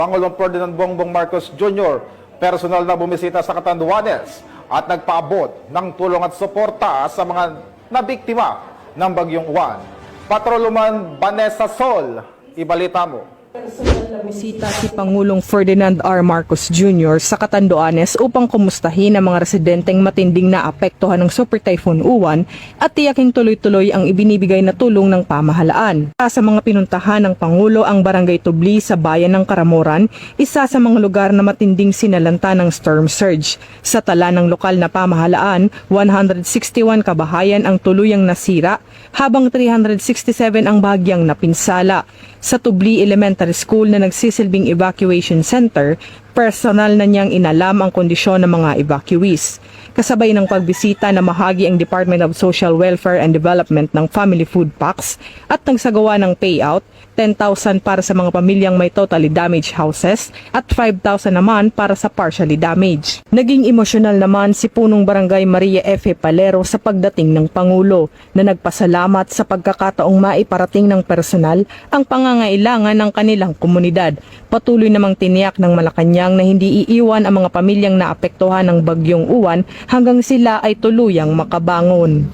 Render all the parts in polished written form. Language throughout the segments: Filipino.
Pangulong Ferdinand Bongbong Marcos Jr. personal na bumisita sa Catanduanes at nagpaabot ng tulong at suporta sa mga nabiktima ng Bagyong Juan. Patrolwoman Vanessa Sol, ibalita mo. Personal na bisita si Pangulong Ferdinand R. Marcos Jr. sa Catanduanes upang kumustahin ang mga residenteng matinding naapektuhan ng Super Typhoon Uwan at tiyaking tuloy-tuloy ang ibinibigay na tulong ng pamahalaan. Sa mga pinuntahan ng Pangulo ang Barangay Tubli sa bayan ng Karamoran, isa sa mga lugar na matinding sinalanta ng storm surge. Sa tala ng lokal na pamahalaan, 161 kabahayan ang tuluyang nasira habang 367 ang bahagyang napinsala. Sa Tubli Elementary School na nagsisilbing evacuation center, personal na niyang inalam ang kondisyon ng mga evacuees. Kasabay ng pagbisita na mahagi ang Department of Social Welfare and Development ng Family Food Packs at nagsagawa ng payout, 10,000 para sa mga pamilyang may totally damaged houses at 5,000 naman para sa partially damaged. Naging emosyonal naman si Punong Barangay Maria F. Palero sa pagdating ng Pangulo na nagpasalamat sa pagkakataong maiparating ng personal ang pangangailangan ng kanilang komunidad. Patuloy namang tiniyak ng Malacanang na hindi iiwan ang mga pamilyang naapektuhan ng Bagyong Uwan hanggang sila ay tuluyang makabangon.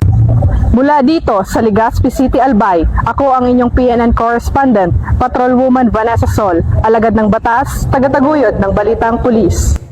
Mula dito sa Legazpi City, Albay, ako ang inyong PNN correspondent, Patrolwoman Vanessa Sol, alagad ng batas, tagataguyod ng Balitang Pulis.